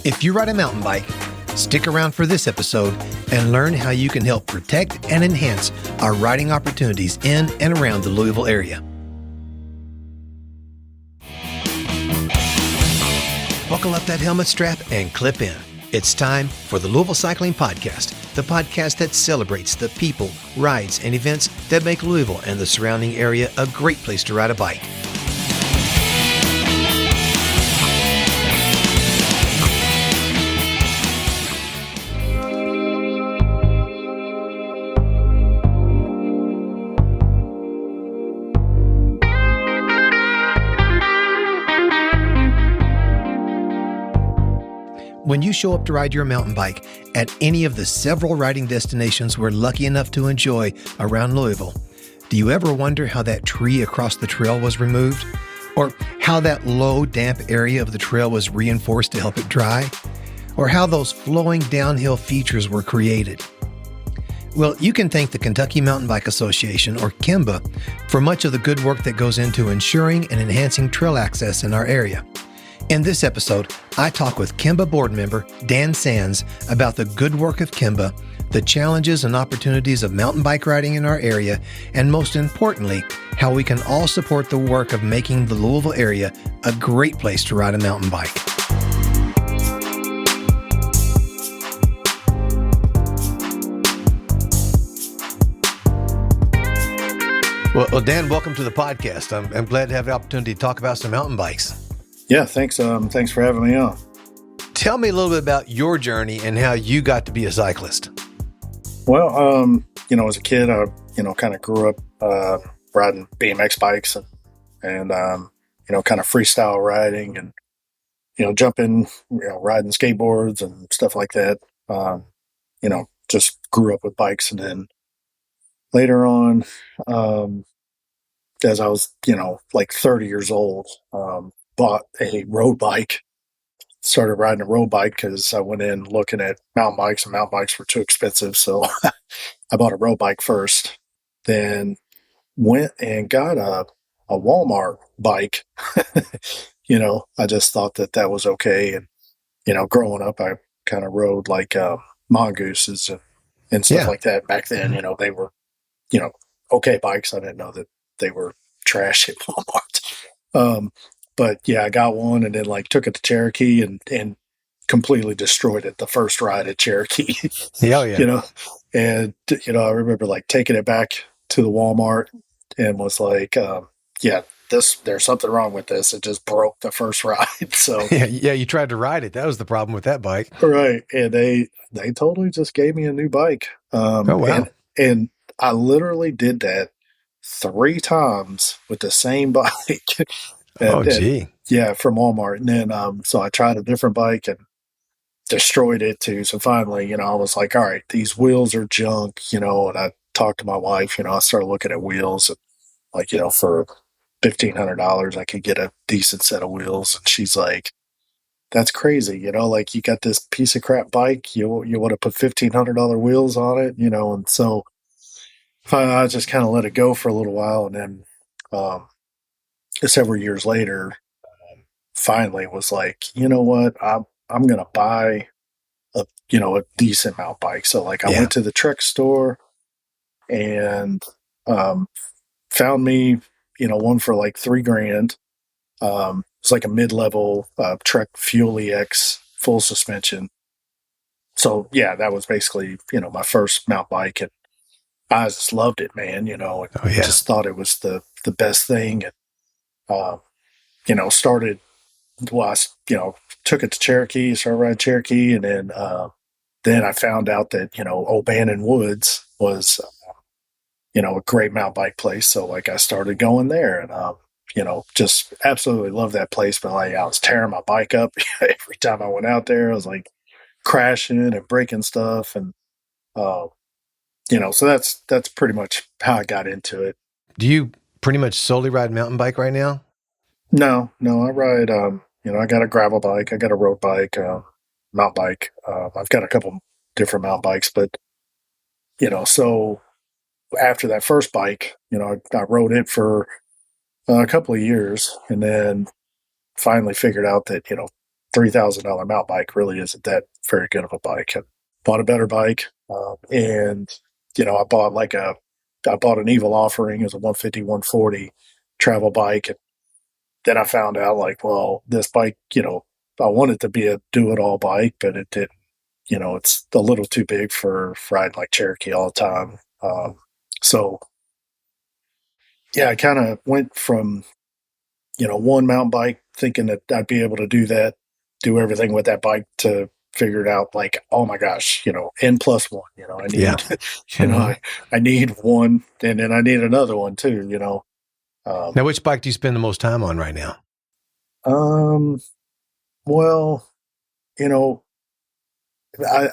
If you ride a mountain bike, stick around for this episode and learn how you can help protect and enhance our riding opportunities in and around the Louisville area. Buckle up that helmet strap and clip in. It's time for the Louisville Cycling Podcast, the podcast that celebrates the people, rides, and events that make Louisville and the surrounding area a great place to ride a bike. When you show up to ride your mountain bike at any of the several riding destinations we're lucky enough to enjoy around Louisville, do you ever wonder how that tree across the trail was removed? Or how that low, damp area of the trail was reinforced to help it dry? Or how those flowing downhill features were created? Well, you can thank the Kentucky Mountain Bike Association, or KYMBA, for much of the good work that goes into ensuring and enhancing trail access in our area. In this episode, I talk with KYMBA board member Dan Sands about the good work of KYMBA, the challenges and opportunities of mountain bike riding in our area, and most importantly, how we can all support the work of making the Louisville area a great place to ride a mountain bike. Well, Dan, welcome to the podcast. I'm glad to have the opportunity to talk about some mountain bikes. Yeah, thanks. Thanks for having me on. Tell me a little bit about your journey and how you got to be a cyclist. Well, as a kid, I, kind of grew up riding BMX bikes and kind of freestyle riding and, jumping, riding skateboards and stuff like that. Just grew up with bikes. And then later on, as I was, like 30 years old, bought a road bike, started riding a road bike because I went in looking at mountain bikes and mountain bikes were too expensive. So I bought a road bike first, then went and got a Walmart bike. I just thought that was okay. And, growing up, I kind of rode like mongooses and stuff like that. Back then, they were, okay bikes. I didn't know that they were trash at Walmart. But yeah, I got one and then took it to Cherokee and completely destroyed it the first ride at Cherokee. Yeah, yeah. I remember taking it back to the Walmart and was like, there's something wrong with this. It just broke the first ride. So yeah, you tried to ride it. That was the problem with that bike. Right. And they totally just gave me a new bike. Oh, wow. And I literally did that 3 times with the same bike. Gee. Yeah, from Walmart. And then, so I tried a different bike and destroyed it too. So finally, I was like, all right, these wheels are junk, and I talked to my wife, I started looking at wheels and for $1,500, I could get a decent set of wheels. And she's like, that's crazy. You got this piece of crap bike, you want to put $1,500 wheels on it, and so I just kind of let it go for a little while. And then, several years later, finally was like, you know what, I'm gonna buy a decent mountain bike. So I went to the Trek store and found me one for $3,000. It's like a mid-level Trek Fuel EX full suspension. So yeah, that was basically my first mountain bike, and I just loved it, man. Just thought it was the best thing. And started, took it to Cherokee, started riding Cherokee. And then I found out that, O'Bannon Woods was, a great mountain bike place. So I started going there and, just absolutely love that place. But I was tearing my bike up every time I went out there. I was crashing and breaking stuff. And, so that's pretty much how I got into it. Do you pretty much solely ride mountain bike right now? No, I ride, I got a gravel bike, I got a road bike, mountain bike. I've got a couple different mountain bikes, but, so after that first bike, I rode it for a couple of years and then finally figured out that, $3,000 mountain bike really isn't that very good of a bike. I bought a better bike, and I bought an Evil Offering as a 150, 140 travel bike, and then I found out like, well, this bike, I want it to be a do it all bike, but it didn't. It's a little too big for riding like Cherokee all the time. So yeah, I kind of went from one mountain bike thinking that I'd be able to do that, do everything with that bike to figure it out like, oh my gosh, N plus one, I need, Yeah. I need one and then I need another one too, Now, which bike do you spend the most time on right now? Well,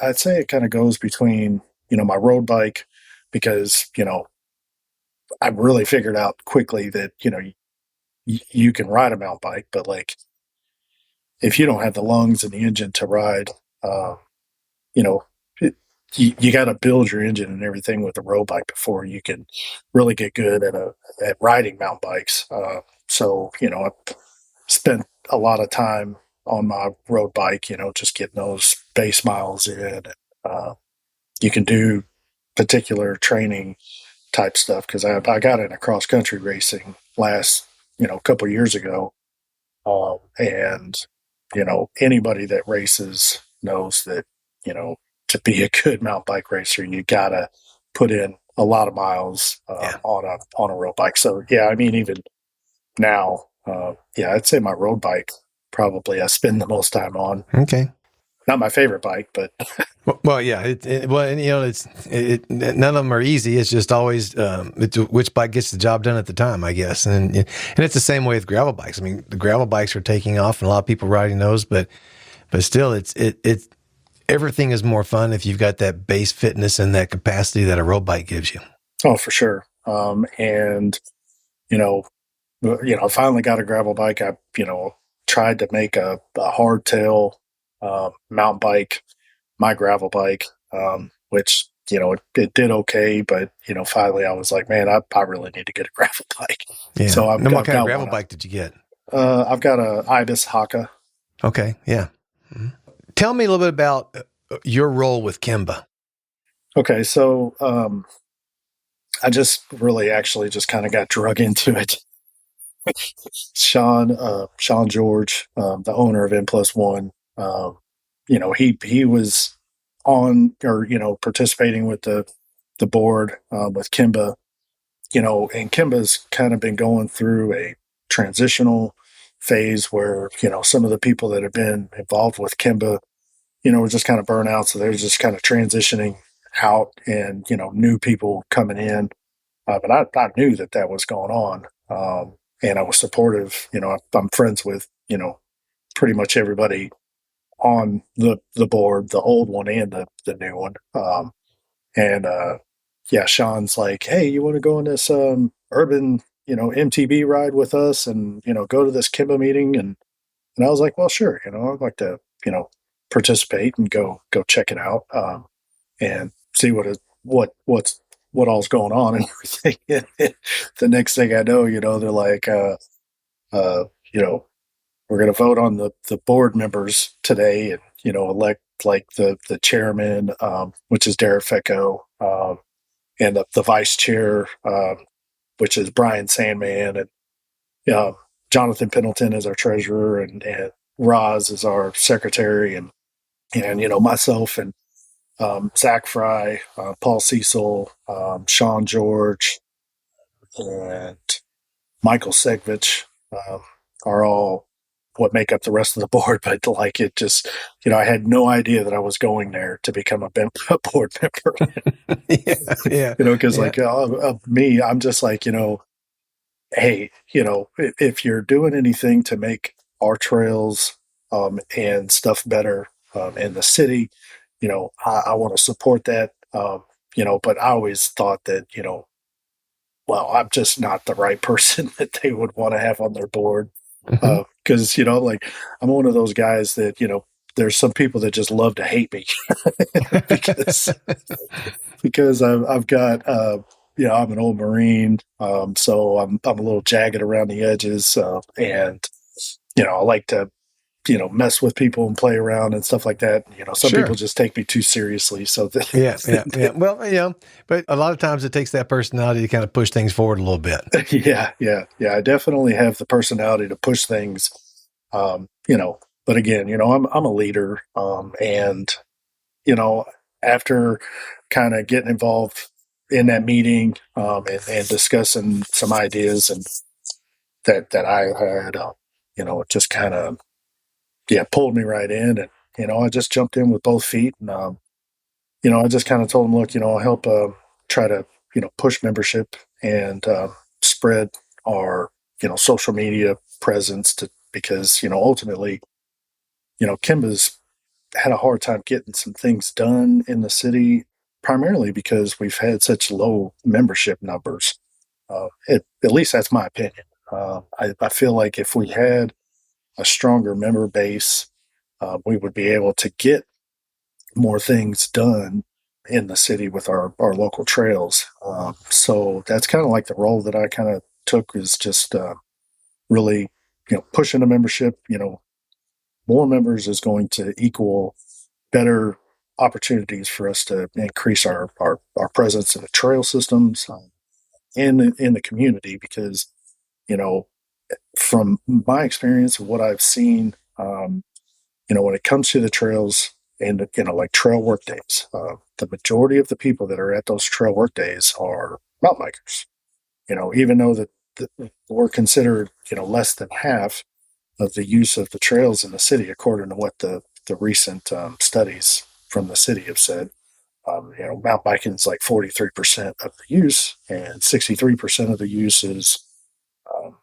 I'd say it kind of goes between, my road bike because, I really figured out quickly that, you can ride a mountain bike, but like if you don't have the lungs and the engine to ride, you know, you got to build your engine and everything with a road bike before you can really get good at riding mountain bikes. So I spent a lot of time on my road bike, just getting those base miles in. Uh, you can do particular training type stuff because I got into cross country racing last couple years ago, and anybody that races knows that to be a good mountain bike racer, you gotta put in a lot of miles on a road bike. So yeah, I mean even now, yeah, I'd say my road bike probably I spend the most time on. Okay. Not my favorite bike, but Well, yeah. None of them are easy. It's just always which bike gets the job done at the time, I guess. And it's the same way with gravel bikes. I mean, the gravel bikes are taking off, and a lot of people riding those, but still, it's everything is more fun if you've got that base fitness and that capacity that a road bike gives you. oh, for sure. And you know, I finally got a gravel bike. I tried to make a hardtail mountain bike my gravel bike, which it did okay, but finally I was like, man, I really need to get a gravel bike. Yeah. So What kind of gravel bike did you get? I've got a Ibis Haka. Okay, yeah. Mm-hmm. Tell me a little bit about your role with KYMBA. Okay, so I just really actually just kind of got drug into it. Sean George, the owner of N+1, he was on or participating with the board with KYMBA, and KYMBA's kind of been going through a transitional phase where some of the people that have been involved with KYMBA, were just kind of burnt out, so they're just kind of transitioning out, and new people coming in. But I knew that was going on, and I was supportive. I'm friends with pretty much everybody on the board, the old one and the new one. And yeah, Sean's like, hey, you want to go on this urban MTB ride with us, and go to this KYMBA meeting, and I was like, well, sure, I'd like to participate and go check it out, and see what all's going on and everything. The next thing I know, they're like, we're going to vote on the board members today, and elect like the chairman, which is Derek Fecco, and the vice chair, which is Brian Sandman, and Jonathan Pendleton is our treasurer, and Roz is our secretary, and myself and Zach Fry, Paul Cecil, Sean George, and Michael Segvich are all what make up the rest of the board. But like it just, I had no idea that I was going there to become a board member. Yeah. Because like me, I'm just like, hey, if you're doing anything to make our trails and stuff better in the city, I want to support that. But I always thought that, well, I'm just not the right person that they would want to have on their board. Because, like I'm one of those guys that, there's some people that just love to hate me because I've got, I'm an old Marine. So I'm a little jagged around the edges. And, I like to mess with people and play around and stuff like that. Some Sure. people just take me too seriously. So Yeah. Well, but a lot of times it takes that personality to kind of push things forward a little bit. yeah. I definitely have the personality to push things. Um, you know, but again, I'm a leader. And you know, after kind of getting involved in that meeting, and discussing some ideas and that I had, it just kind of, yeah, pulled me right in. And, I just jumped in with both feet. And, I just kind of told them, look, I'll help try to, push membership and spread our, social media presence because, ultimately, Kimba's had a hard time getting some things done in the city, primarily because we've had such low membership numbers. At least that's my opinion. I feel like if we had a stronger member base, we would be able to get more things done in the city with our local trails. So that's kind of like the role that I kind of took, is just really, pushing the membership. More members is going to equal better opportunities for us to increase our presence in the trail systems, in the community, because you know from my experience of what I've seen, when it comes to the trails and like trail work days, the majority of the people that are at those trail work days are mountain bikers. Even though that we're considered less than half of the use of the trails in the city, according to what the recent studies from the city have said. Mountain biking is like 43% of the use, and 63% of the use is um,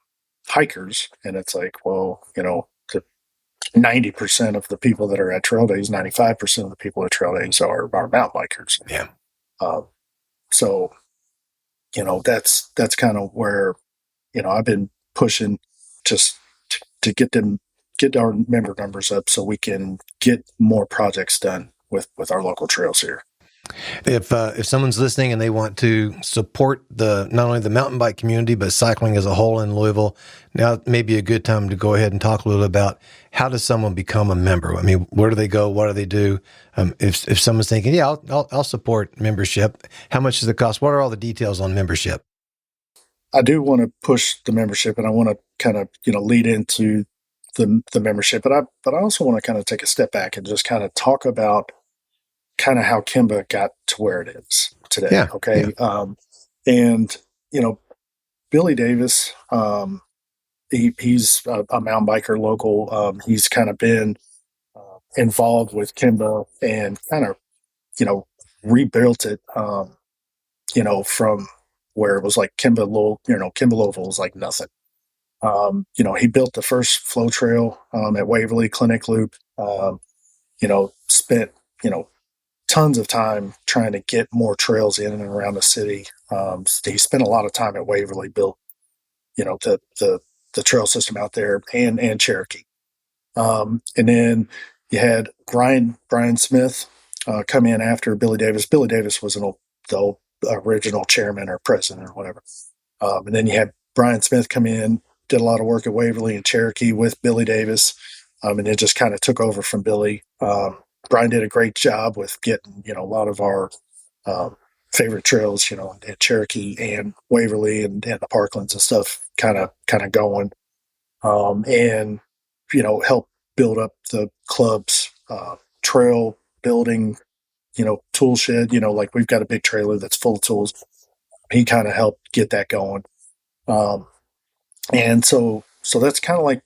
hikers. And it's like, well, the 90% of the people that are at trail days, 95% of the people at trail days are mountain bikers. Yeah. Um, so, that's kind of where, I've been pushing just to get our member numbers up so we can get more projects done with our local trails here. If someone's listening and they want to support not only the mountain bike community but cycling as a whole in Louisville, now may be a good time to go ahead and talk a little about how does someone become a member. I mean, where do they go? What do they do? If someone's thinking, yeah, I'll support membership. How much does it cost? What are all the details on membership? I do want to push the membership, and I want to kind of lead into the membership, but I also want to kind of take a step back and just kind of talk about kind of how KYMBA got to where it is today. Yeah. Okay. Yeah. And, Billy Davis, he's a mountain biker local. He's kind of been involved with KYMBA and kind of, rebuilt it, from where it was like KYMBA Louisville was like nothing. He built the first flow trail at Waverly Clinic Loop. Spent, tons of time trying to get more trails in and around the city. He spent a lot of time at Waverly, built, the trail system out there, and Cherokee. And then you had Brian Smith come in after Billy Davis. Billy Davis was the old original chairman or president or whatever. And then you had Brian Smith come in, did a lot of work at Waverly and Cherokee with Billy Davis, and it just kind of took over from Billy. Brian did a great job with getting, a lot of our favorite trails, at Cherokee and Waverly and the Parklands and stuff kind of going, and, help build up the club's trail building, tool shed, like we've got a big trailer that's full of tools. He kind of helped get that going. Um, and so that's kind of like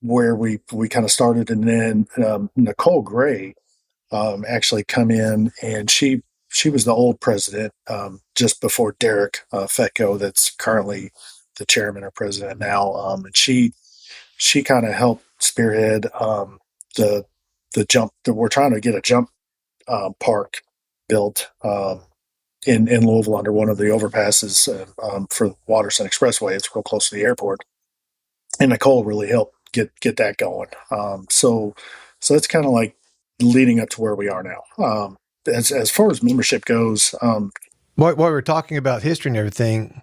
where we kind of started. And then Nicole Gray actually come in, and she was the old president just before Derek Fetko, that's currently the chairman or president now, and she kind of helped spearhead the jump that we're trying to get a jump park built in Louisville under one of the overpasses for Watterson Expressway. It's real close to the airport, and Nicole really helped get that going. So it's kind of like leading up to where we are now. As far as membership goes, While we're talking about history and everything,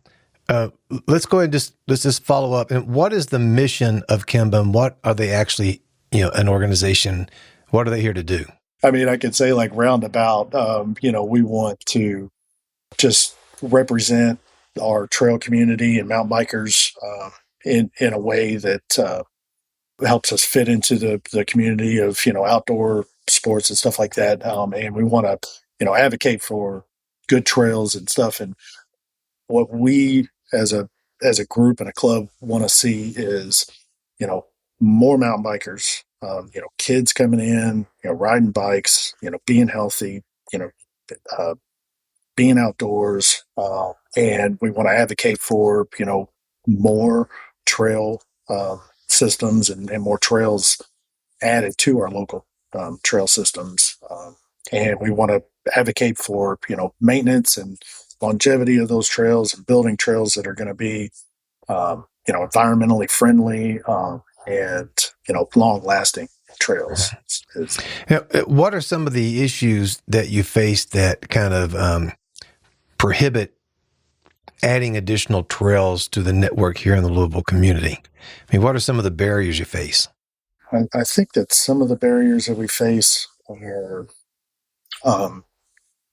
let's go ahead and let's just follow up. And what is the mission of KYMBA, and what are they actually an organization, what are they here to do? I mean, I could say like roundabout, we want to just represent our trail community and mountain bikers in a way that helps us fit into the community of outdoor sports and stuff like that. And we want to advocate for good trails and stuff. And what we as a group and a club want to see is you know more mountain bikers. Kids coming in, riding bikes, being healthy, you know, uh, being outdoors, and we want to advocate for more trail systems and more trails added to our local trail systems, and we want to advocate for maintenance and longevity of those trails and building trails that are going to be environmentally friendly, and long lasting trails. What are some of the issues that you face that kind of prohibit adding additional trails to the network here in the Louisville community? I mean, what are some of the barriers you face? I think that some of the barriers that we face are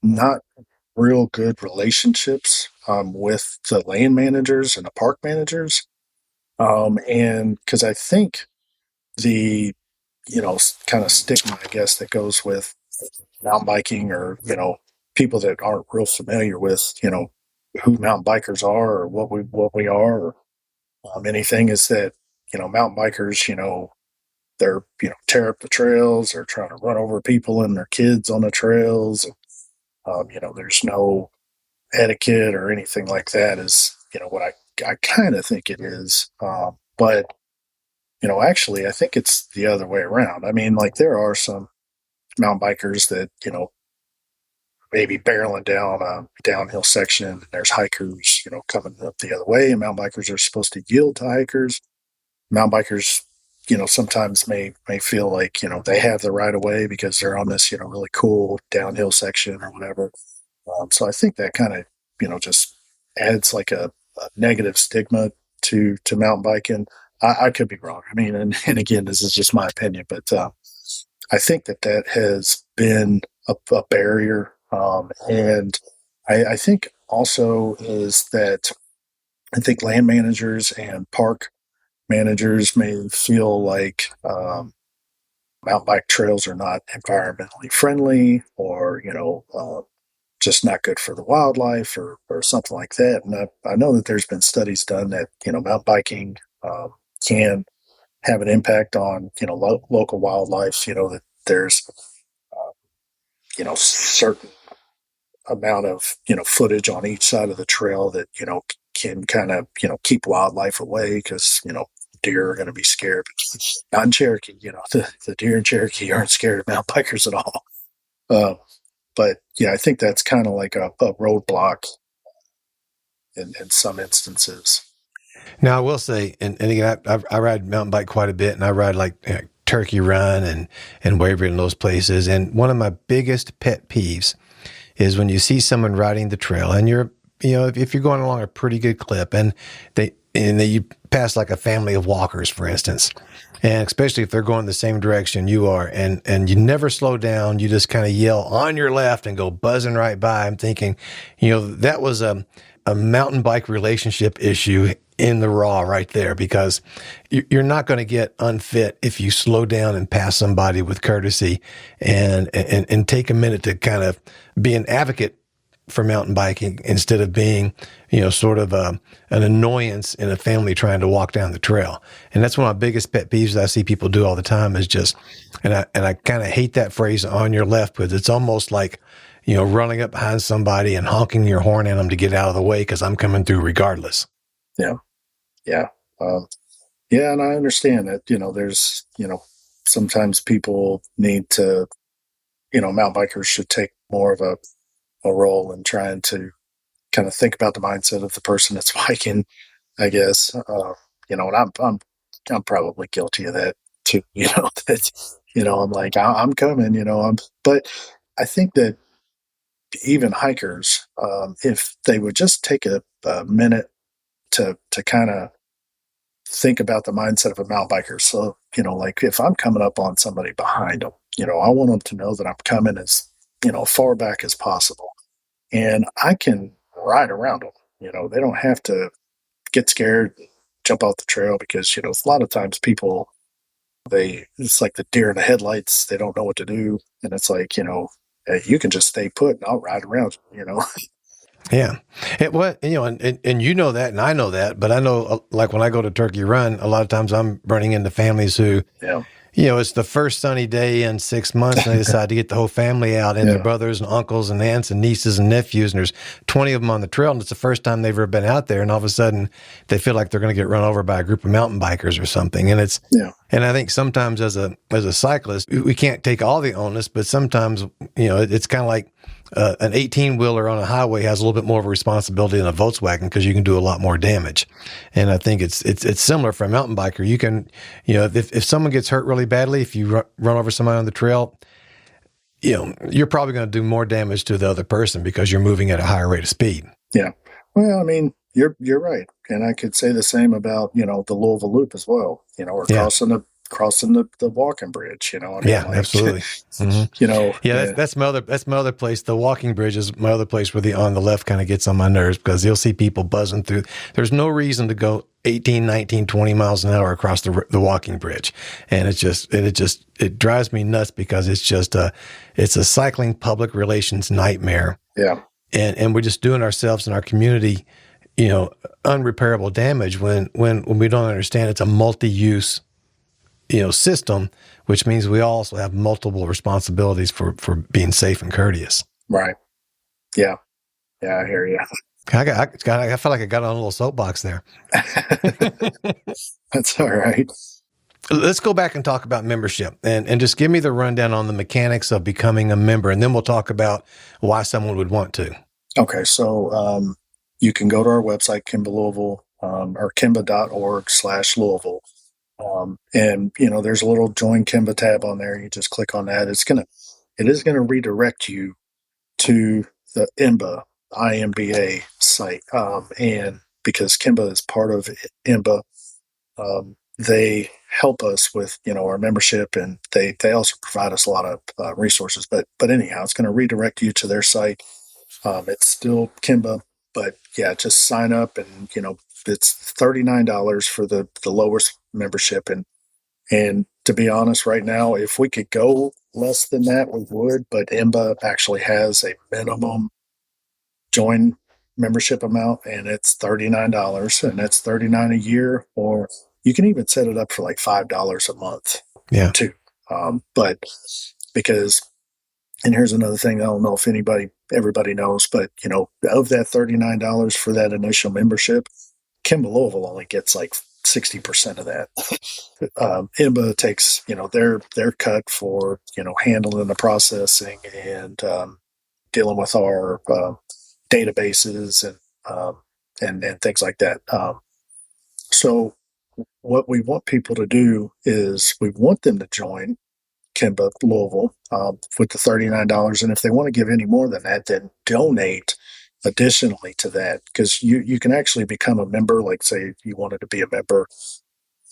not real good relationships with the land managers and the park managers. And because I think the, kind of stigma, I guess, that goes with mountain biking, or, people that aren't real familiar with, who mountain bikers are or what we are, or anything, is that, mountain bikers, they're, tear up the trails or trying to run over people and their kids on the trails. There's no etiquette or anything like that, is, what I kind of think it is. But, actually, I think it's the other way around. I mean, like, there are some mountain bikers that, maybe barreling down a downhill section, and there's hikers, coming up the other way, and mountain bikers are supposed to yield to hikers. Mountain bikers, sometimes may feel like, they have the right of way because they're on this, really cool downhill section or whatever. So I think that kind of, just adds like a negative stigma to mountain biking. I could be wrong. I mean, and again, this is just my opinion, but I think that has been a barrier. And I think also is that I think land managers and park managers may feel like mountain bike trails are not environmentally friendly, or just not good for the wildlife, or something like that. And I know that there's been studies done that mountain biking can have an impact on local wildlife. That there's certain amount of footage on each side of the trail that can kind of keep wildlife away, because deer are going to be scared. Not in Cherokee, the deer in Cherokee aren't scared of mountain bikers at all. Uh, but yeah, I think that's kind of like a roadblock in some instances. Now, I will say, and again, I ride mountain bike quite a bit, and I ride like Turkey Run and Waverly and those places. And one of my biggest pet peeves is when you see someone riding the trail, and if you're going along a pretty good clip, and you pass like a family of walkers, for instance, and especially if they're going the same direction you are, and you never slow down, you just kind of yell on your left and go buzzing right by. I'm thinking, that was a mountain bike relationship issue in the raw right there, because you're not going to get unfit if you slow down and pass somebody with courtesy and take a minute to kind of be an advocate for mountain biking, instead of being, sort of an annoyance in a family trying to walk down the trail. And that's one of my biggest pet peeves that I see people do all the time, is just, and I kind of hate that phrase "on your left," because it's almost like, running up behind somebody and honking your horn at them to get out of the way because I'm coming through regardless. Yeah. Yeah. Yeah. And I understand that, there's, sometimes people need to, mountain bikers should take more of a role in trying to kind of think about the mindset of the person that's biking, I guess. And I'm probably guilty of that too, that, I'm like, I'm coming, but I think that even hikers, if they would just take a minute to kind of think about the mindset of a mountain biker. So, like if I'm coming up on somebody behind them, I want them to know that I'm coming as, far back as possible. And I can ride around them. They don't have to get scared, jump off the trail because, a lot of times people, it's like the deer in the headlights. They don't know what to do. And it's like, hey, you can just stay put and I'll ride around, Yeah. And you know that, and I know that, but I know, like when I go to Turkey Run, a lot of times I'm running into families who, Yeah. it's the first sunny day in 6 months, and they decide to get the whole family out, and their brothers and uncles and aunts and nieces and nephews, and there's 20 of them on the trail, and it's the first time they've ever been out there, and all of a sudden they feel like they're going to get run over by a group of mountain bikers or something. And and I think sometimes as a cyclist, we can't take all the onus, but sometimes, it's kind of like an 18-wheeler on a highway has a little bit more of a responsibility than a Volkswagen because you can do a lot more damage. And I think it's similar for a mountain biker. You can, if someone gets hurt really badly, if you run over somebody on the trail, you're probably going to do more damage to the other person because you're moving at a higher rate of speed. Yeah. Well, I mean, you're right. And I could say the same about, the Louisville Loop as well, or crossing the walking bridge, Absolutely. Mm-hmm. That's my other place. The walking bridge is my other place where the on the left kind of gets on my nerves because you'll see people buzzing through. There's no reason to go 18, 19, 20 miles an hour across the walking bridge. And it drives me nuts because it's a cycling public relations nightmare. Yeah. And we're just doing ourselves and our community, unrepairable damage when we don't understand it's a multi-use system, which means we also have multiple responsibilities for being safe and courteous. Right. Yeah. Yeah, I hear you. I felt like I got on a little soapbox there. That's all right. Let's go back and talk about membership and just give me the rundown on the mechanics of becoming a member, and then we'll talk about why someone would want to. Okay. So you can go to our website, KYMBA Louisville, or KYMBA.org/Louisville. And there's a little join KYMBA tab on there. You just click on that. It is gonna redirect you to the IMBA site. And because KYMBA is part of IMBA, they help us with, our membership, and they also provide us a lot of resources, but anyhow, it's going to redirect you to their site. It's still KYMBA, but yeah, just sign up, and, it's $39 for the lowest membership. And to be honest, right now, if we could go less than that, we would, but IMBA actually has a minimum join membership amount, and it's $39, and that's $39 a year, or you can even set it up for like $5 a month. Yeah. Too. But because, and here's another thing, I don't know if everybody knows, but of that $39 for that initial membership, KYMBA Louisville only gets like 60% of that. IMBA takes, their cut for, handling the processing and dealing with our databases and things like that. So what we want people to do is we want them to join KYMBA Louisville with the $39. And if they want to give any more than that, then donate additionally to that, because you can actually become a member. Like, say you wanted to be a member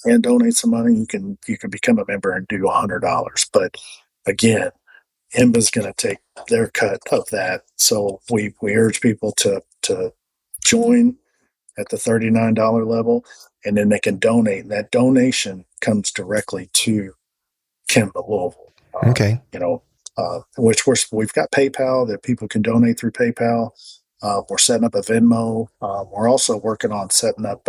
and donate some money, you can become a member and do $100. But again, IMBA's going to take their cut of that. So we urge people to join at the $39 level, and then they can donate. And that donation comes directly to KYMBA Louisville. Okay. Which we've got PayPal that people can donate through PayPal. We're setting up a Venmo. We're also working on setting up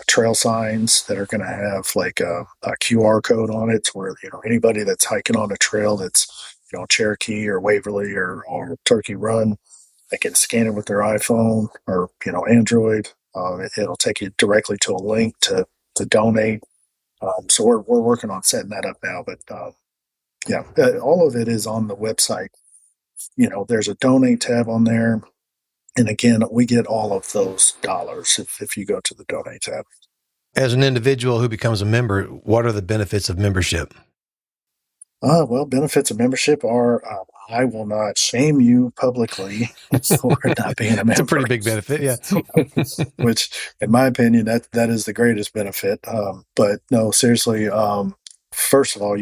trail signs that are going to have like a QR code on it, where anybody that's hiking on a trail that's Cherokee or Waverly or Turkey Run, they can scan it with their iPhone or Android. It'll take you directly to a link to donate. So we're working on setting that up now, but yeah, all of it is on the website. There's a donate tab on there. And again, we get all of those dollars if you go to the donate tab. As an individual who becomes a member, what are the benefits of membership? Well, benefits of membership are I will not shame you publicly for not being a member. It's a pretty big benefit, yeah. Which, in my opinion, that is the greatest benefit. But no, seriously, first of all,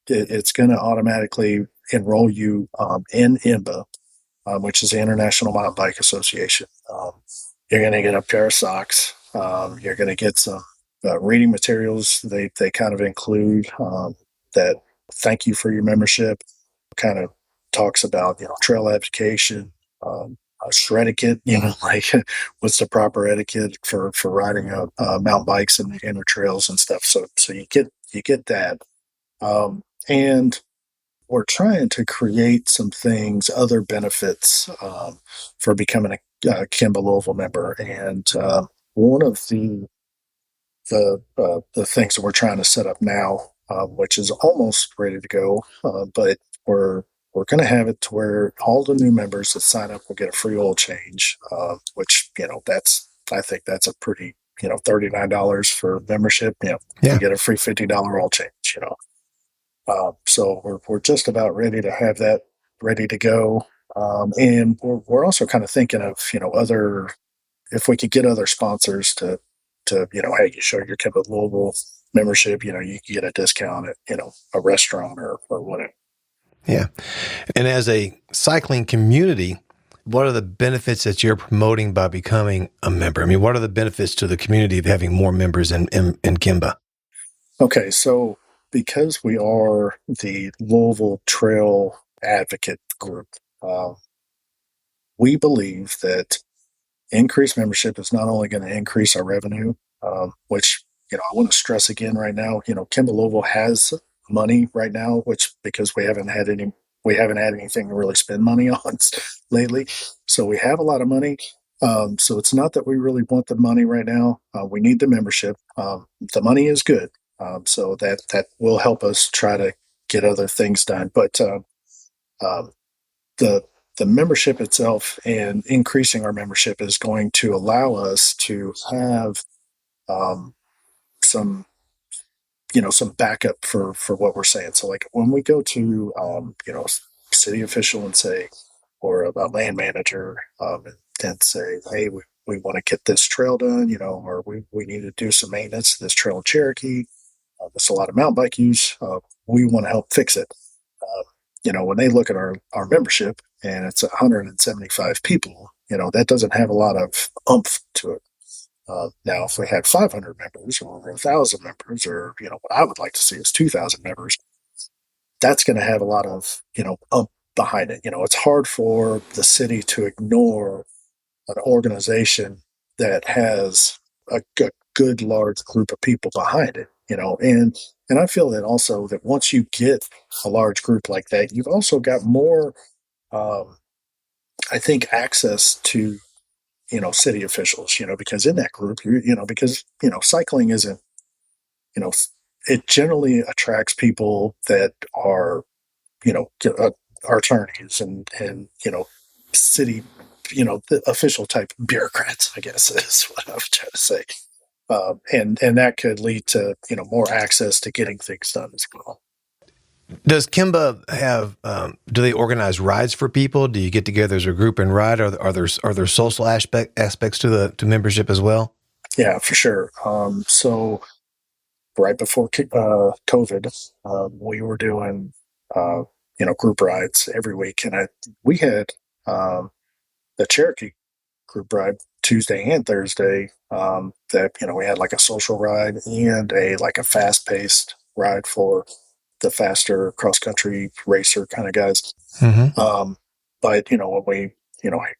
it's gonna automatically enroll you in IMBA, which is the International Mountain Bike Association. You're gonna get a pair of socks. You're gonna get some reading materials. They kind of include that. Thank you for your membership. Kind of talks about trail education, etiquette, like what's the proper etiquette for riding mountain bikes and the trails and stuff. So you get that, and we're trying to create some things, other benefits for becoming a KYMBA Louisville member, and one of the things that we're trying to set up now, which is almost ready to go, but we're going to have it to where all the new members that sign up will get a free oil change, which I think that's a pretty $39 for membership. You get a free $50 oil change. So we're just about ready to have that ready to go, and we're also kind of thinking of other, if we could get other sponsors to hey, you show your KYMBA Louisville membership, you can get a discount at a restaurant or whatever. Yeah. And as a cycling community, what are the benefits that you're promoting by becoming a member? I mean, what are the benefits to the community of having more members in KYMBA? Okay, so because we are the Louisville Trail Advocate Group, we believe that increased membership is not only going to increase our revenue, which I want to stress again right now. KYMBA Louisville has money right now, which because we haven't had anything to really spend money on lately, so we have a lot of money. So it's not that we really want the money right now. We need the membership. The money is good, so that will help us try to get other things done. But the membership itself and increasing our membership is going to allow us to have some backup for what we're saying. So like when we go to city official and say, or a land manager, and say, hey, we want to get this trail done, or we need to do some maintenance to this trail in Cherokee. There's a lot of mountain bike use. We want to help fix it. When they look at our membership and it's 175 people, that doesn't have a lot of oomph to it. Now, if we had 500 members or 1,000 members, or what I would like to see is 2,000 members, that's going to have a lot of oomph behind it. It's hard for the city to ignore an organization that has a good large group of people behind it. And I feel that also that once you get a large group like that, you've also got more, I think, access to city officials, because in that group, because cycling isn't, it generally attracts people that are, our attorneys and city, the official type bureaucrats, I guess is what I was trying to say. And that could lead to, more access to getting things done as well. Does KYMBA have? Do they organize rides for people? Do you get together as a group and ride? Are there social aspects to membership as well? Yeah, for sure. So right before COVID, we were doing group rides every week, and we had the Cherokee group ride Tuesday and Thursday. That we had like a social ride and a fast paced ride for the faster cross country racer kind of guys. Mm-hmm. But when we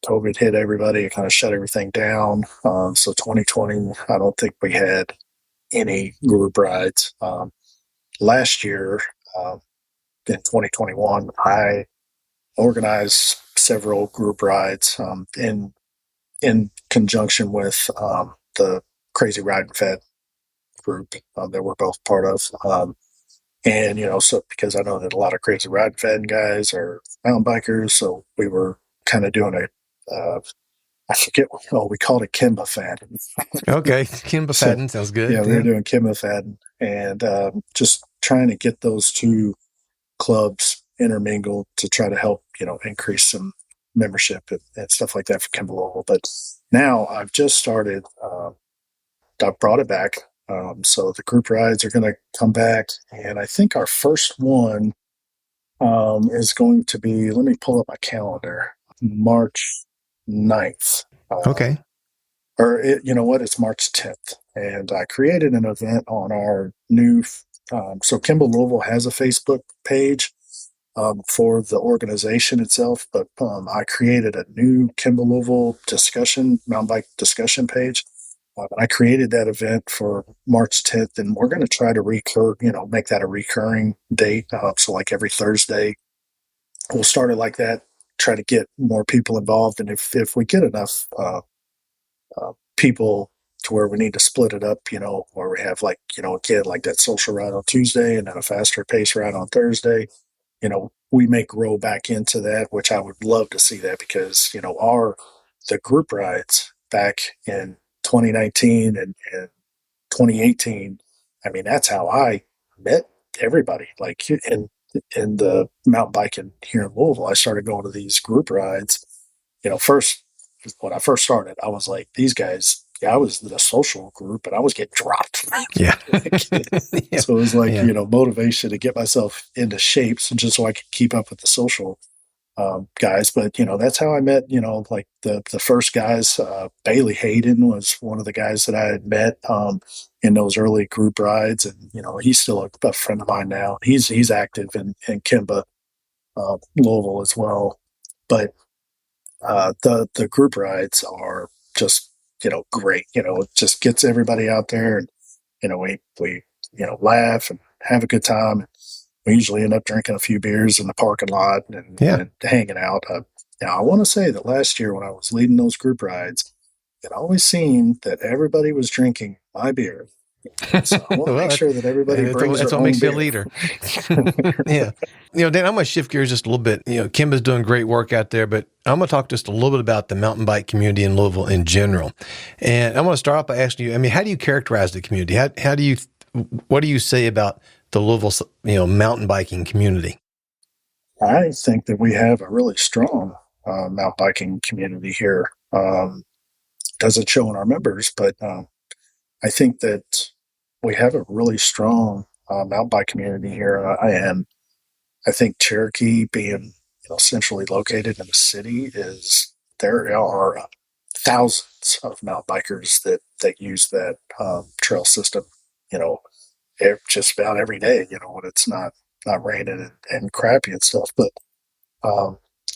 COVID hit everybody, it kind of shut everything down. So 2020, I don't think we had any group rides. Last year, in 2021, I organized several group rides in conjunction with the Crazy Ride and Fed group that we're both part of. And, so because I know that a lot of Crazy Ride and Fed guys are mountain bikers, so we were kind of doing I forget we called it KYMBA Fadden. Okay, KYMBA Fadden sounds good. Yeah, we were doing KYMBA Fadden, and just trying to get those two clubs intermingled to try to help, increase some membership and stuff like that for KYMBA Louisville. But now I've just started, I brought it back. So the group rides are going to come back. And I think our first one is going to be, let me pull up my calendar, March 9th. Okay. You know what? It's March 10th. And I created an event on our new, so KYMBA Louisville has a Facebook page for the organization itself, but I created a new KYMBA Louisville mountain bike discussion page. I created that event for March 10th, and we're going to try to make that a recurring date. So like every Thursday, we'll start it like that, try to get more people involved. And if we get enough people to where we need to split it up, where we have a kid like that social ride on Tuesday and then a faster pace ride on Thursday, we may grow back into that, which I would love to see that because, the group rides back in 2019 and 2018, I mean, that's how I met everybody. Like in the mountain biking here in Louisville, I started going to these group rides. First, when I first started, I was like, these guys, I was in a social group and I was getting dropped. Yeah. Yeah. So it was like, motivation to get myself into shape just so I could keep up with the social guys. But, that's how I met, like the first guys. Bailey Hayden was one of the guys that I had met in those early group rides. And, he's still a friend of mine now. He's active in KYMBA, Louisville as well. But the group rides are just, great. It just gets everybody out there and, we laugh and have a good time. We usually end up drinking a few beers in the parking lot and hanging out. I want to say that last year when I was leading those group rides, it always seemed that everybody was drinking my beer. So I want to make sure that everybody brings that's their what own makes you a beer. leader. Yeah. Dan, I'm going to shift gears just a little bit. KYMBA's doing great work out there, but I'm going to talk just a little bit about the mountain bike community in Louisville in general. And I want to start off by asking you, how do you characterize the community? What do you say about the Louisville, mountain biking community? I think that we have a really strong mountain biking community here. Doesn't show in our members, but I think that we have a really strong mountain bike community here. I think Cherokee being centrally located in the city there are thousands of mountain bikers that use that trail system. Just about every day. When it's not raining and crappy and stuff. But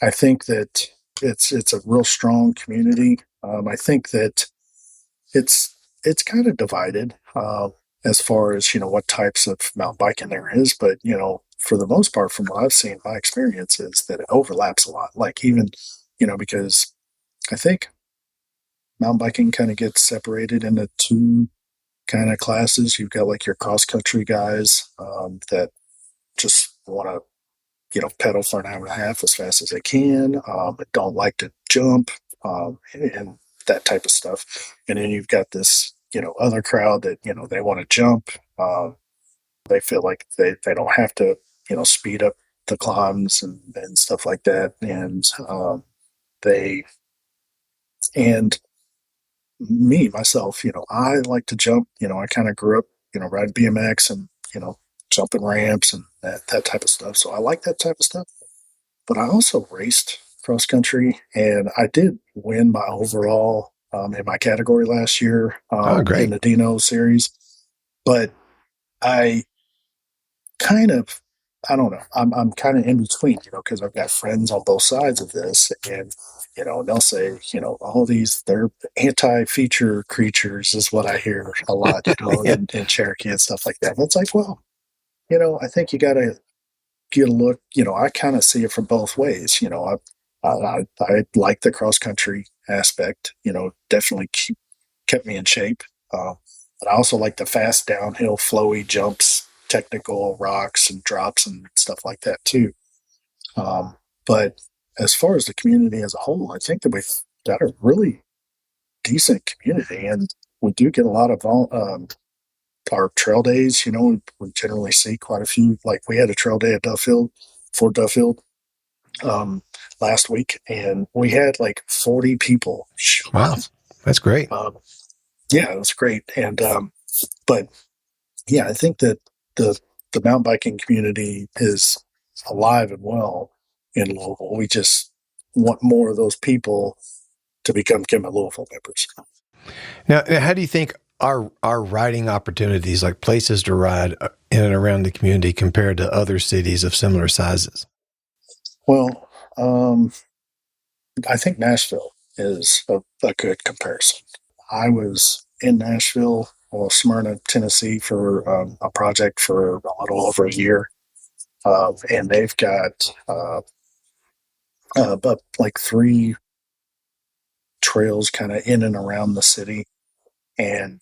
I think that it's a real strong community. I think that it's kind of divided as far as what types of mountain biking there is, but for the most part, from what I've seen, my experience is that it overlaps a lot. Like even because I think mountain biking kind of gets separated into two kind of classes. You've got like your cross country guys that just want to pedal for an hour and a half as fast as they can, but don't like to jump and that type of stuff. And then you've got this, other crowd that, they want to jump. They feel like they don't have to, speed up the climbs and stuff like that. And they, and me, myself, I like to jump. I kind of grew up, riding BMX and, jumping ramps and that type of stuff. So I like that type of stuff. But I also raced cross country, and I did win my overall in my category last year in the Dino series. But I kind of, I don't know, I'm kind of in between, because I've got friends on both sides of this, and they'll say, all these they're anti-feature creatures is what I hear a lot, in Cherokee and stuff like that. And it's like, well, I think you got to get a look. I kind of see it from both ways. I like the cross country aspect. Definitely kept me in shape. But I also like the fast downhill, flowy jumps, technical rocks and drops and stuff like that too. But as far as the community as a whole, I think that we've got a really decent community, and we do get a lot of our trail days. We generally see quite a few. Like we had a trail day at Duffield Fort Duffield last week, and we had like 40 people show Wow, up. that's great. Yeah, it was great. And but yeah, I think that the the mountain biking community is alive and well in Louisville. We just want more of those people to become Louisville members. Now, how do you think our riding opportunities, like places to ride in and around the community, compared to other cities of similar sizes? Well, I think Nashville is a good comparison. I was in Nashville or Smyrna, Tennessee for a project for a little over a year. And they've got about like three trails kind of in and around the city. And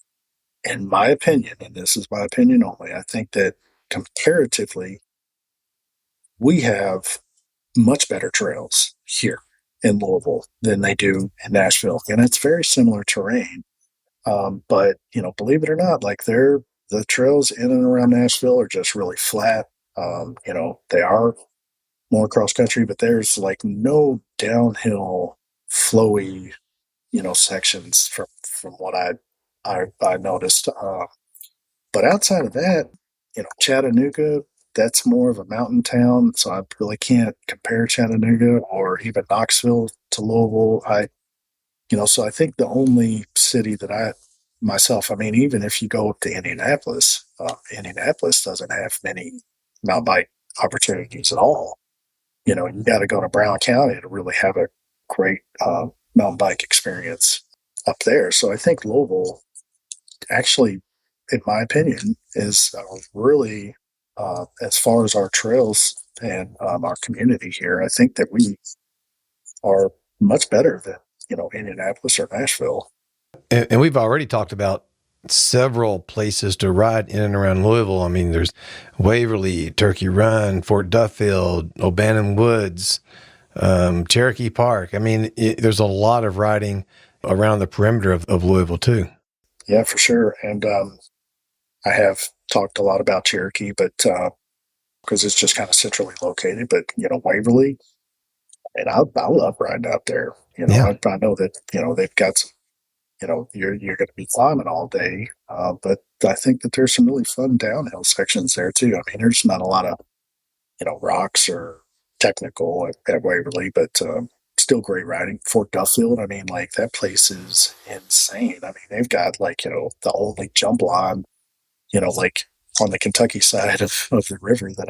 in my opinion, and this is my opinion only, I think that comparatively, we have much better trails here in Louisville than they do in Nashville. And it's very similar terrain. But believe it or not, the trails in and around Nashville are just really flat. They are more cross country, but there's like no downhill flowy, sections from what I noticed. But outside of that, Chattanooga, that's more of a mountain town, so I really can't compare Chattanooga or even Knoxville to Louisville. So I think the only city that I mean, even if you go up to Indianapolis, Indianapolis doesn't have many mountain bike opportunities at all. You got to go to Brown County to really have a great mountain bike experience up there. So I think Louisville, actually, in my opinion, is really, as far as our trails and our community here, I think that we are much better than Indianapolis or Nashville. And we've already talked about several places to ride in and around Louisville. I mean, there's Waverly, Turkey Run, Fort Duffield, O'Bannon Woods, Cherokee Park. I mean, there's a lot of riding around the perimeter of Louisville too. Yeah, for sure. And I have talked a lot about Cherokee, but because it's just kind of centrally located. But Waverly, and I love riding out there. Yeah. I know that they've got some. You're going to be climbing all day, but I think that there's some really fun downhill sections there too. I mean, there's not a lot of rocks or technical at Waverly, but still great riding. Fort Duffield, I mean, like that place is insane. I mean, they've got the only jump line, like on the Kentucky side of the river that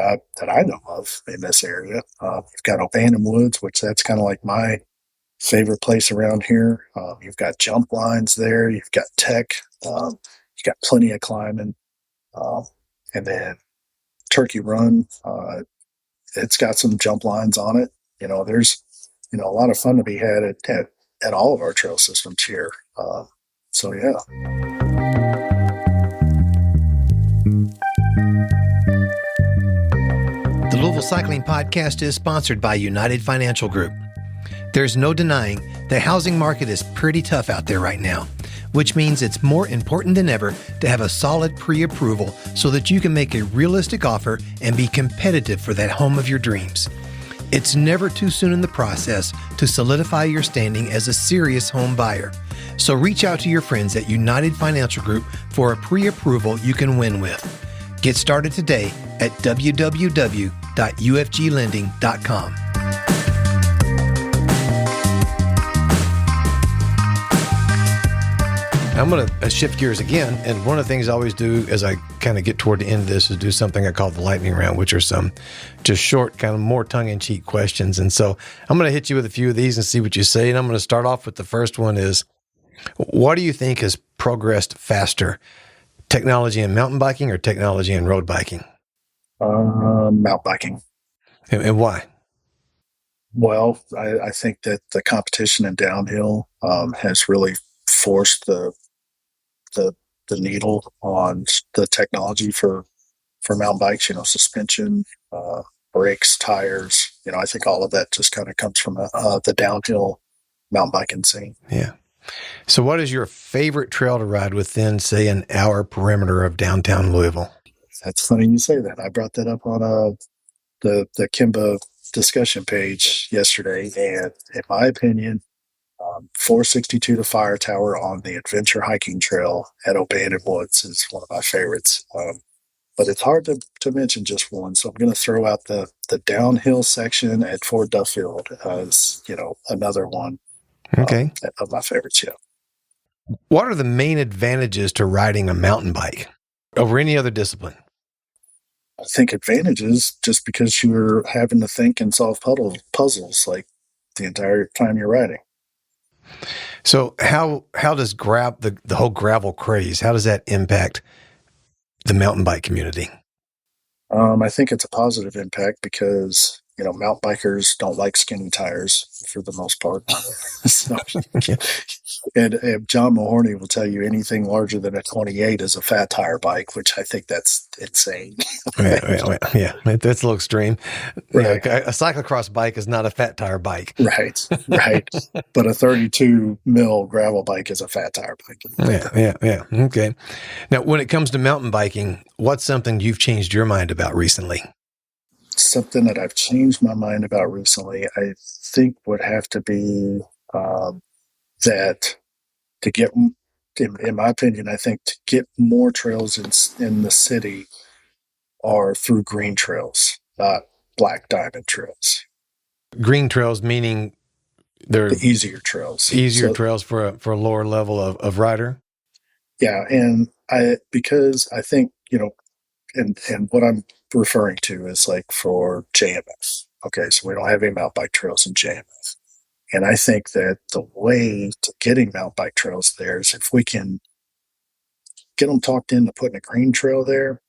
I know of in this area. You've got O'Bannon Woods, which that's kind of like my favorite place around here. You've got jump lines there. You've got tech. You've got plenty of climbing. And then Turkey Run, it's got some jump lines on it. There's a lot of fun to be had at all of our trail systems here. So yeah. The Louisville Cycling Podcast is sponsored by United Financial Group. There's no denying the housing market is pretty tough out there right now, which means it's more important than ever to have a solid pre-approval so that you can make a realistic offer and be competitive for that home of your dreams. It's never too soon in the process to solidify your standing as a serious home buyer. So reach out to your friends at United Financial Group for a pre-approval you can win with. Get started today at www.ufglending.com. I'm going to shift gears again, and one of the things I always do as I kind of get toward the end of this is do something I call the lightning round, which are some just short, kind of more tongue-in-cheek questions. And so I'm going to hit you with a few of these and see what you say. And I'm going to start off with the first one is, what do you think has progressed faster, technology in mountain biking or technology in road biking? Mountain biking. And why? Well, I think that the competition in downhill has really forced the needle on the technology for mountain bikes. Suspension, brakes, tires. I think all of that just kind of comes from the downhill mountain biking scene. Yeah. So, what is your favorite trail to ride within, say, an hour perimeter of downtown Louisville? That's funny you say that. I brought that up on the Kimba discussion page yesterday, and in my opinion, 462 to Fire Tower on the Adventure Hiking Trail at O'Bannon Woods is one of my favorites. But it's hard to mention just one, so I'm going to throw out the downhill section at Fort Duffield as another one Okay. of my favorites. Yeah, What are the main advantages to riding a mountain bike over any other discipline? I think advantages just because you're having to think and solve puzzles like the entire time you're riding. So how does the whole gravel craze, how does that impact the mountain bike community? I think it's a positive impact because mountain bikers don't like skinny tires for the most part. So, Yeah. and John Mahoney will tell you anything larger than a 28 is a fat tire bike, which I think that's insane. Yeah, that's a little extreme. Right. Yeah, a cyclocross bike is not a fat tire bike. Right. But a 32 mil gravel bike is a fat tire bike. Yeah. Okay. Now, when it comes to mountain biking, what's something you've changed your mind about recently? Something that I've changed my mind about recently, I think would have to be that to get, in my opinion, I think to get more trails in the city are through green trails, not black diamond trails. Green trails meaning they're The easier trails. easier trails for a lower level of rider. Yeah, and because I think and what I'm referring to is like for JMF. Okay, so we don't have any mountain bike trails in JMF. And I think that the way to getting mountain bike trails there is if we can get them talked into putting a green trail there,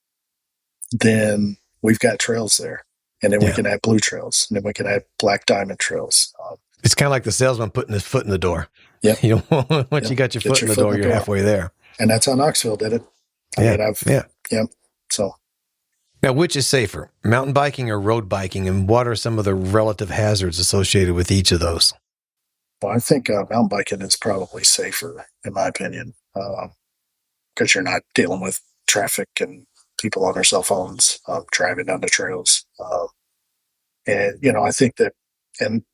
then we've got trails there. And then we can add blue trails, and then we can add black diamond trails. It's kind of like the salesman putting his foot in the door. Yep. You know, once you got your foot in the door, you're halfway there. And that's how Knoxville did it. Yep. So now, which is safer, mountain biking or road biking, and what are some of the relative hazards associated with each of those? Well, I think mountain biking is probably safer, in my opinion, because you're not dealing with traffic and people on their cell phones driving down the trails. And I think that, and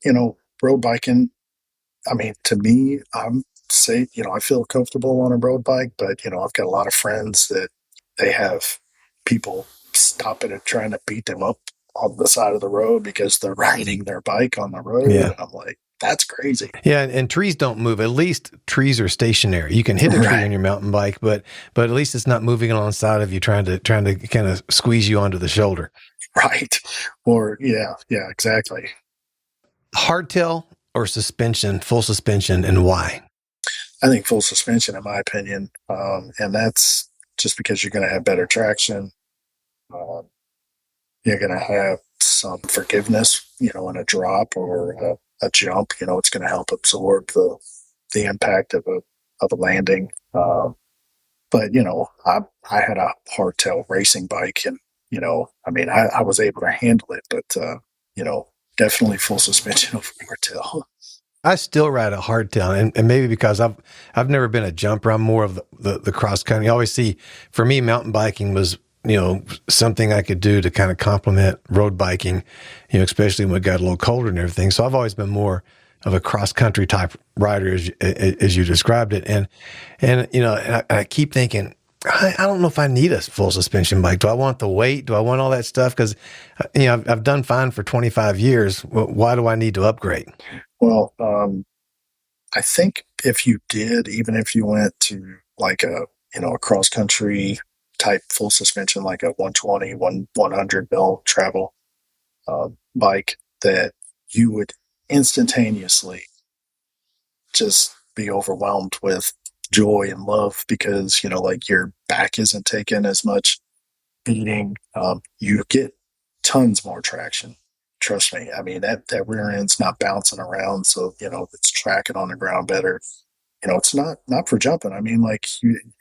road biking. I mean, to me, I'm safe. I feel comfortable on a road bike, but I've got a lot of friends that they have people stopping and trying to beat them up on the side of the road because they're riding their bike on the road. Yeah. And I'm like, that's crazy. Yeah, and trees don't move. At least trees are stationary. You can hit a tree on your mountain bike, but at least it's not moving alongside of you, trying to kind of squeeze you onto the shoulder. Right. Or yeah, exactly. Hardtail or suspension, full suspension, and why? I think full suspension, in my opinion, and that's just because you're going to have better traction. You're going to have some forgiveness, in a drop or a jump. It's going to help absorb the impact of a landing. But I had a hardtail racing bike, and I was able to handle it, but definitely full suspension over hardtail. I still ride a hardtail, and maybe because I've never been a jumper. I'm more of the cross country. I always see, for me, mountain biking was something I could do to kind of complement road biking, especially when it got a little colder and everything. So I've always been more of a cross country type rider, as you described it, and I keep thinking, I don't know if I need a full suspension bike. Do I want the weight? Do I want all that stuff? Because I've done fine for 25 years. Why do I need to upgrade? Well, I think if you did, even if you went to like a cross country type full suspension, like a 120, 100 mil travel bike, that you would instantaneously just be overwhelmed with joy and love because like your back isn't taking as much beating. You get tons more traction. Trust me. I mean, that rear end's not bouncing around, so it's tracking on the ground better. It's not for jumping. I mean, like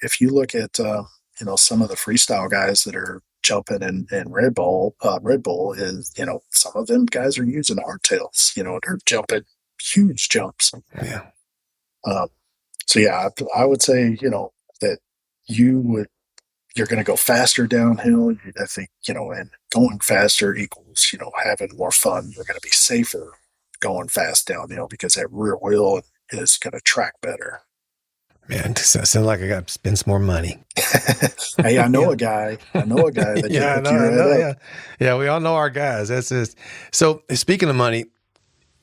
if you look at some of the freestyle guys that are jumping in Red Bull is some of them guys are using hardtails. They're jumping huge jumps. Yeah. So yeah, I would say that you would you're going to go faster downhill. I think, and going faster equals, having more fun. You're going to be safer going fast downhill because that rear wheel is going to track better. Man, sounds like I got to spend some more money. Hey, I know Yeah. a guy. I know a guy that can Yeah, hook you I right know. up. Yeah. Yeah. We all know our guys. That's just, so speaking of money,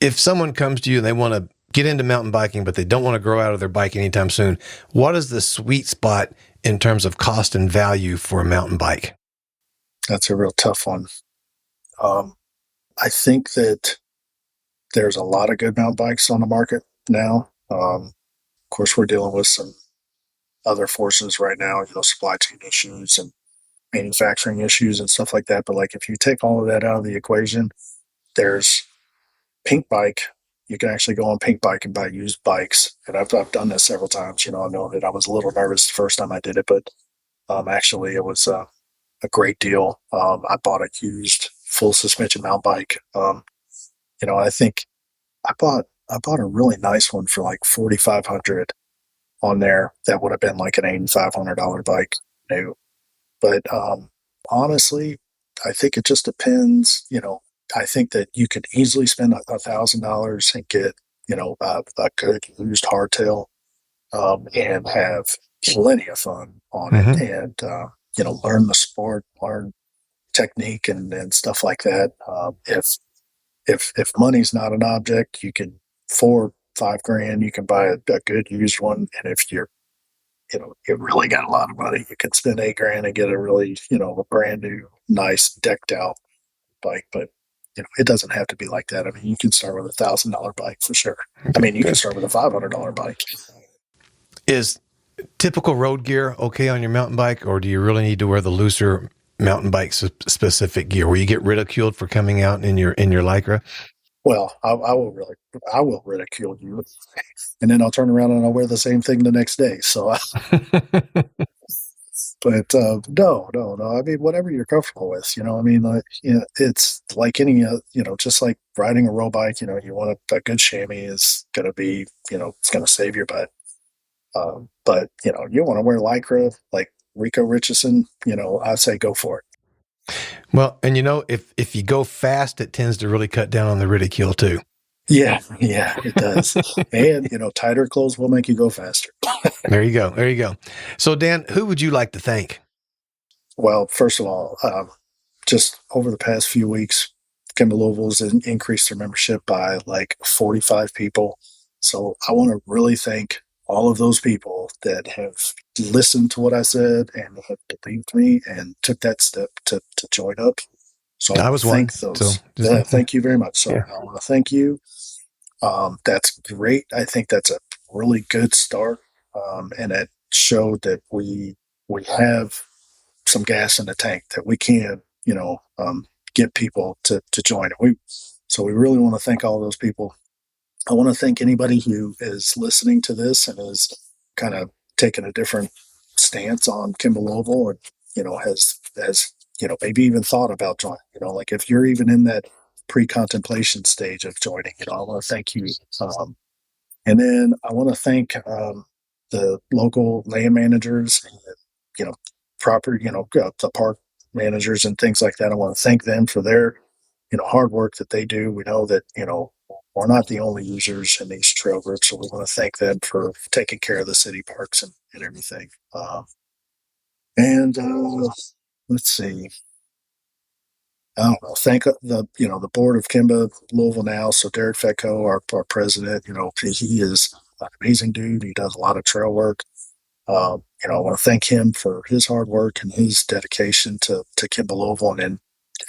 if someone comes to you and they want to get into mountain biking, but they don't want to grow out of their bike anytime soon, what is the sweet spot in terms of cost and value for a mountain bike? That's a real tough one. Um, I think that there's a lot of good mountain bikes on the market now. Of course, we're dealing with some other forces right now, supply chain issues and manufacturing issues and stuff like that. But like, if you take all of that out of the equation, there's Pink Bike. You can actually go on Pink Bike and buy used bikes, and I've done this several times. I know that I was a little nervous the first time I did it, but actually it was a great deal. I bought a used full suspension mountain bike. I think I bought a really nice one for like 4,500 on there. That would have been like an $8,500 bike new. But honestly, I think it just depends. I think that you could easily spend $1,000 and get a good used hardtail, and have plenty of fun on it, Mm-hmm. and learn the sport, learn technique, and stuff like that. If money's not an object, you can 4 5 grand you can buy a good used one, and if you really got a lot of money, you could spend 8 grand and get a really, a brand new, nice, decked out bike. But it doesn't have to be like that. I mean, you can start with $1,000 bike for sure. I Okay, mean, you can good. start with a $500 bike. Is typical road gear okay on your mountain bike, or do you really need to wear the looser mountain bike specific gear where you get ridiculed for coming out in your Lycra? Well, I will ridicule you, and then I'll turn around and I'll wear the same thing the next day. So, but no, no, no. I mean, whatever you're comfortable with, I mean, like, it's like any, just like riding a road bike. You want a good chamois is going to be, it's going to save your butt. But you want to wear Lycra like Rico Richardson, I say go for it. Well, and if you go fast, it tends to really cut down on the ridicule too. Yeah, yeah, it does. And tighter clothes will make you go faster. There you go. There you go. So, Dan, who would you like to thank? Well, first of all, just over the past few weeks, Kimba Louisville's increased their membership by like 45 people. So I want to really thank all of those people that have listened to what I said and have believed me and took that step to join up. So I I want was to one. thank So, those. just, Thank you very much. So yeah. I want to thank you. That's great. I think that's a really good start, and it showed that we have some gas in the tank that we can, get people to join it. We really want to thank all those people. I want to thank anybody who is listening to this and is kind of taking a different stance on Kimball Louisville, and has maybe even thought about joining. Like if you're even in that pre-contemplation stage of joining, I want to thank you. And then I want to thank the local land managers and proper, the park managers and things like that. I want to thank them for their hard work that they do. We know that we're not the only users in these trail groups, so we want to thank them for taking care of the city parks and everything. And let's see. I don't know. Thank the board of Kimba Louisville now. So Derek Fetco, our president, he is an amazing dude. He does a lot of trail work. I want to thank him for his hard work and his dedication to Kimba Louisville, and then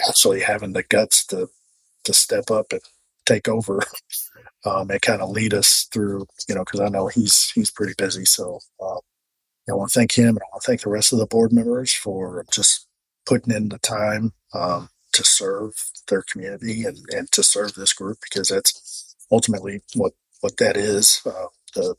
actually having the guts to step up and take over, and kind of lead us through. Because I know he's pretty busy. So I want to thank him, and I want to thank the rest of the board members for just putting in the time, to serve their community and to serve this group, because that's ultimately what that is. The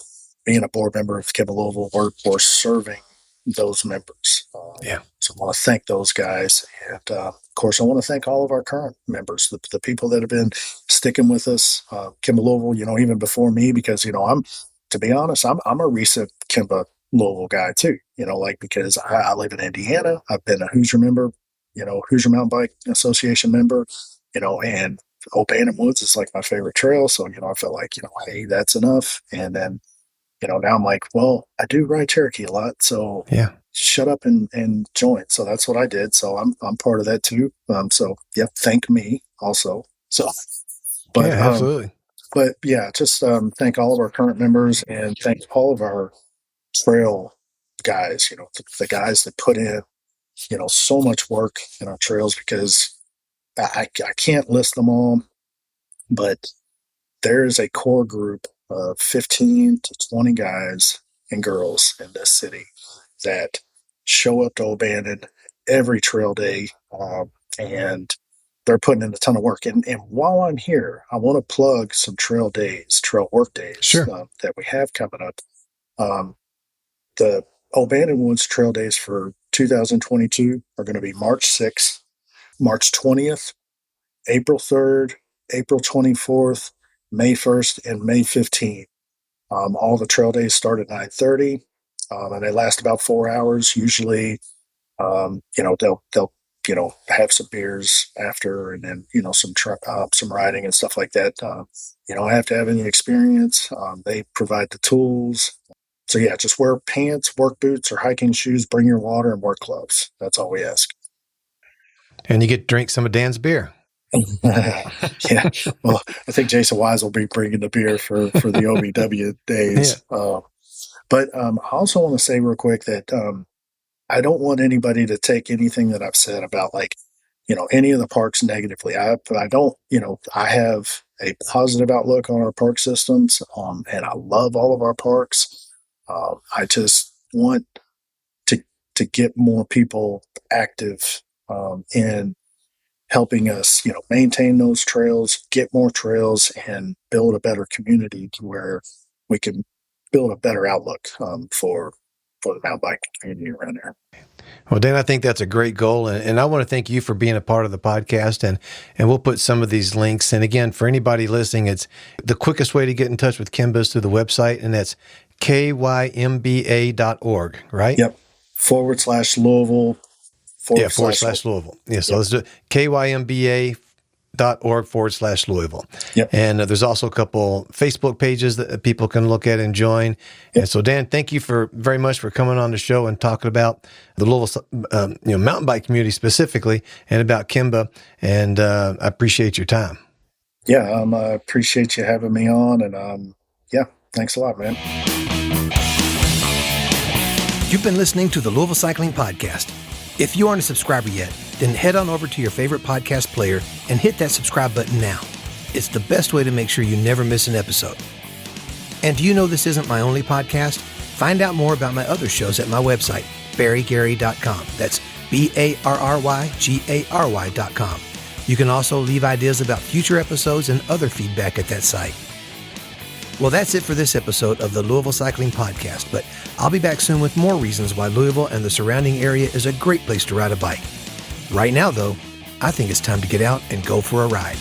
Being a board member of Kibble Louisville, we're serving those members. Yeah. So I want to thank those guys, and of course, I want to thank all of our current members, the people that have been sticking with us, Kimba Louisville. Even before me, because I'm to be honest, I'm a recent Kimba Louisville guy too, like because I live in Indiana. I've been a Hoosier member, Hoosier Mountain Bike Association member, and O'Bannon Woods is like my favorite trail. So, I felt like, hey, that's enough. And then, now I'm like, well, I do ride Cherokee a lot. So Yeah. shut up and join. So that's what I did. So I'm part of that too. So yeah, thank me also. So, but, Yeah, absolutely. But yeah, just thank all of our current members and thank all of our trail guys, the guys that put in, so much work in our trails because I can't list them all, but there is a core group of 15 to 20 guys and girls in this city that show up to O'Bannon every trail day, and they're putting in a ton of work. And while I'm here, I want to plug some trail days, trail work days Sure. that we have coming up. The O'Bannon Woods Trail Days for 2022 are going to be March 6th, March 20th, April 3rd, April 24th, May 1st, and May 15th. All the trail days start at 9:30, and they last about 4 hours. Usually, they'll have some beers after, and then some riding and stuff like that. You don't have to have any experience. They provide the tools. So yeah, just wear pants, work boots, or hiking shoes. Bring your water and work gloves. That's all we ask. And you get to drink some of Dan's beer. Yeah. Well, I think Jason Wise will be bringing the beer for the OBW days. Yeah. But I also want to say real quick that I don't want anybody to take anything that I've said about any of the parks negatively. I don't, I have a positive outlook on our park systems, and I love all of our parks. I just want to get more people active in helping us, maintain those trails, get more trails, and build a better community to where we can build a better outlook for the mountain bike community around there. Well, Dan, I think that's a great goal. And I want to thank you for being a part of the podcast. And we'll put some of these links. And again, for anybody listening, it's the quickest way to get in touch with KYMBA is through the website. And that's KYMBA.org, right? Yep. /Louisville. /Louisville. Yeah. So let's do it. KYMBA.org/Louisville. Yep. And there's also a couple Facebook pages that people can look at and join. Yep. And so, Dan, thank you very much for coming on the show and talking about the Louisville, mountain bike community specifically, and about KYMBA. And I appreciate your time. Yeah, I appreciate you having me on. And yeah, thanks a lot, man. You've been listening to the Louisville Cycling Podcast. If you aren't a subscriber yet, then head on over to your favorite podcast player and hit that subscribe button now. It's the best way to make sure you never miss an episode. And do you know this isn't my only podcast? Find out more about my other shows at my website, barrygary.com. That's BARRYGARY.com. You can also leave ideas about future episodes and other feedback at that site. Well, that's it for this episode of the Louisville Cycling Podcast, but I'll be back soon with more reasons why Louisville and the surrounding area is a great place to ride a bike. Right now, though, I think it's time to get out and go for a ride.